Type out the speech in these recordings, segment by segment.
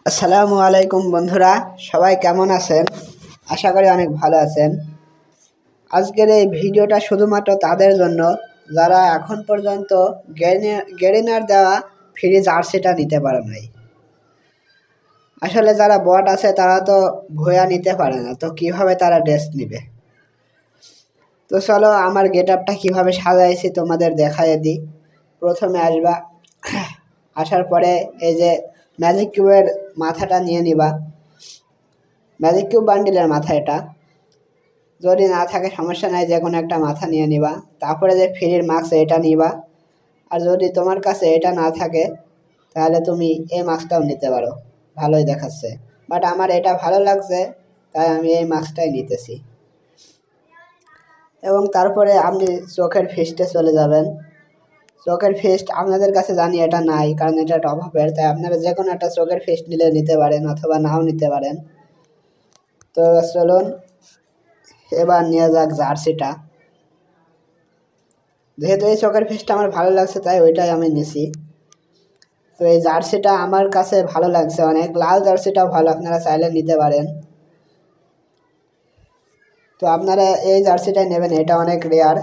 আসসালামু আলাইকুম বন্ধুরা, সবাই কেমন আছেন? আশা করি অনেক ভালো আছেন। আজকের এই ভিডিওটা শুধুমাত্র তাদের জন্য যারা এখন পর্যন্ত গেরিনার দেওয়া ফ্রি জার্সিটা নিতে পারে নাই। আসলে যারা বট আছে তারা তো ভুয়া নিতে পারে না, তো কিভাবে তারা ড্রেস নেবে? তো চলো আমার গেট আপটা কীভাবে সাজাইছি তোমাদের দেখাই দিই। প্রথমে আসবা, আসার পরে এই যে ম্যাজিক কিউবের মাথাটা নিয়ে নিবা। ম্যাজিক কিউব বান্ডিলের মাথা এটা, যদি না থাকে সমস্যা নাই, যে কোনো একটা মাথা নিয়ে নিবা। তারপরে যে ফ্রির মাস্ক এটা নিবা। আর যদি তোমার কাছে এটা না থাকে তাহলে তুমি এই মাস্কটাও নিতে পারো, ভালোই দেখাচ্ছে। বাট আমার এটা ভালো লাগছে তাই আমি এই মাস্কটাই নিতেছি। এবং তারপরে আপনি চোখের ফিস্টে চলে যাবেন। চোখের ফিস্ট আপনাদের কাছে জানি এটা নাই, কারণ এটা টপ আপের, তাই আপনারা যে কোনো একটা চোখের ফিস্ট নিলে নিতে পারেন অথবা নাও নিতে পারেন। তো চলুন এবার নিয়ে যাক জার্সিটা। যেহেতু এই চোখের ফিস্টটা আমার ভালো লাগছে তাই ওইটাই আমি নিছি। তো এই জার্সিটা আমার কাছে ভালো লাগছে অনেক। লাল জার্সিটাও ভালো, আপনারা চাইলে নিতে পারেন। তো আপনারা এই জার্সিটাই নেবেন, এটা অনেক রেয়ার।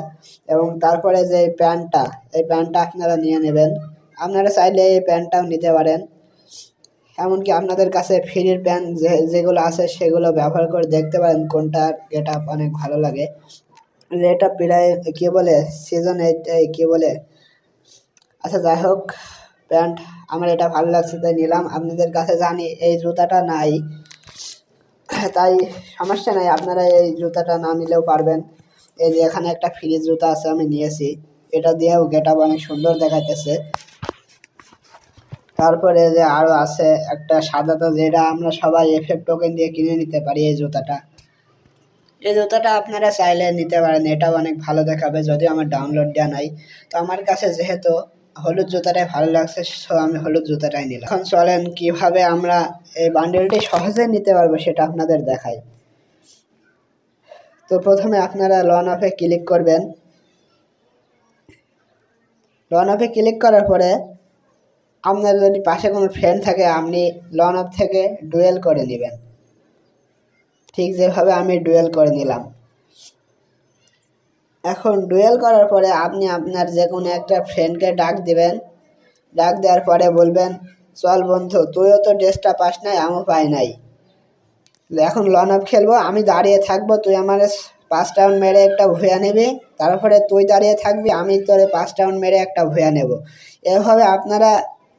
এবং তারপরে যে এই প্যান্টটা আপনারা নিয়ে নেবেন। আপনারা চাইলে এই প্যান্টটাও নিতে পারেন। এমনকি আপনাদের কাছে ফ্রির প্যান্ট যেগুলো আছে সেগুলো ব্যবহার করে দেখতে পারেন কোনটা গেট আপ অনেক ভালো লাগে। যে এটা প্রায় কী বলে সিজন 8 কী বলে, আচ্ছা যাই হোক, প্যান্ট আমার এটা ভালো লাগছে তাই নিলাম। আপনাদের কাছে জানি এই জুতাটা নাই, তাই সমস্যা নাই, আপনারা এই জুতাটা না নিলেও পারবেন। এই যে এখানে একটা ফ্রি জুতা আছে, আমি নিয়েছি। এটা দিয়েও গেট আপ অনেক সুন্দর দেখাইতেছে। তারপরে যে আরও আছে একটা সাদাটা, যেটা আমরা সবাই এফএফ টোকেন দিয়ে কিনে নিতে পারি। এই জুতাটা আপনারা চাইলে নিতে পারেন, এটাও অনেক ভালো দেখাবে, যদিও আমার ডাউনলোড দেওয়া নাই। তো আমার কাছে যেহেতু হলুদ জুতাটাই ভালো লাগছে, সো আমি হলুদ জুতাটাই নিলাম। এখন চলেন কিভাবে আমরা এই বান্ডেলটি সহজে নিতে পারবো সেটা আপনাদের দেখাই। তো প্রথমে আপনারা লন অফে ক্লিক করবেন। লন অফে ক্লিক করার পরে আপনার যদি পাশে কোনো ফ্রেন্ড থাকে, আপনি লন অফ থেকে ডুয়েল করে নেবেন, ঠিক যেভাবে আমি ডুয়েল করে নিলাম। এখন ডুয়েল করার পরে আপনি আপনার যে কোনো একটা ফ্রেন্ডকে ডাক দিবেন। ডাক দেওয়ার পরে বলবেন, চল বন্ধু, তুইও তো ড্রেসটা পাস নাই, আমিও পাই নাই, এখন লন অফ খেলবো। আমি দাঁড়িয়ে থাকবো, তুই আমার 5 রাউন্ড মেরে একটা ভুয়া নিবি। তারপরে তুই দাঁড়িয়ে থাকবি, আমি তোরে 5 রাউন্ড মেরে একটা ভুয়া নেব। এভাবে আপনারা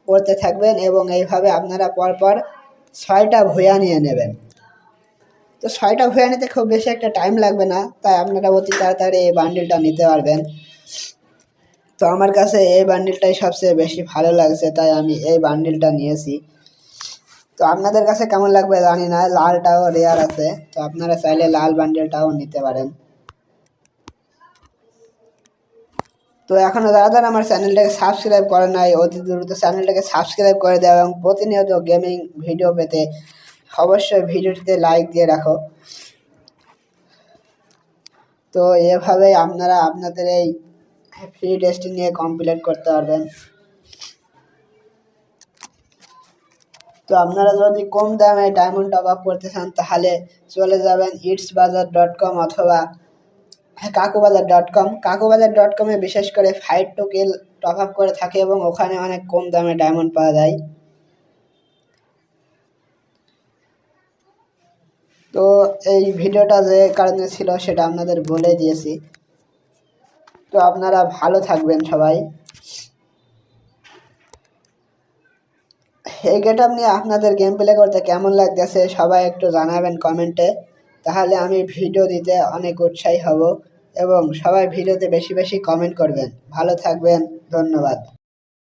করতে থাকবেন এবং এইভাবে আপনারা পরপর 6টা ভুয়া নিয়ে নেবেন। তো 6টা ভুয়া নিতে খুব বেশি একটা টাইম লাগবে না, তাই আপনারা অতি তাড়াতাড়ি এই বান্ডিলটা নিতে পারবেন। তো আমার কাছে এই বান্ডিলটাই সবচেয়ে বেশি ভালো লাগছে, তাই আমি এই বান্ডিলটা নিয়েছি। তো আপনাদের কাছে কেমন লাগবে জানি না, লালটাও রেয়ার আছে, তো আপনারা চাইলে লাল বান্ডিলটাও নিতে পারেন। তো এখনও যারা আমার চ্যানেলটাকে সাবস্ক্রাইব করে নাই, অতি দ্রুত চ্যানেলটাকে সাবস্ক্রাইব করে দেওয়া এবং প্রতিনিয়ত গেমিং ভিডিও পেতে অবশ্যই ভিডিওটিতে লাইক দিয়ে রাখো। তো এভাবেই আপনারা আপনাদের এই ফ্রি টেস্টিং নিয়ে কমপ্লিট করতে পারবেন। তো আপনারা যদি কম দামে ডায়মন্ড টপ আপ করতে চান তাহলে চলে যাবেন itsbazar.com অথবা kakubazaar.com। kakubazaar.com-এ বিশেষ করে fight to kill top up করে থাকে এবং ওখানে অনেক কম দামে ডায়মন্ড পাওয়া যায়। তো এই ভিডিওটা যে কারণে ছিল সেটা আপনাদের বলে দিয়েছি। তো আপনারা ভালো থাকবেন সবাই। এই গেট আপ নিয়ে আপনাদের গেম প্লে করতে কেমন লাগতেছে সবাই একটু জানাবেন কমেন্টে, তাহলে আমি ভিডিও দিতে অনেক উৎসাহী হব। এবং সবাই ভিডিওতে বেশি বেশি কমেন্ট করবেন। ভালো থাকবেন, ধন্যবাদ।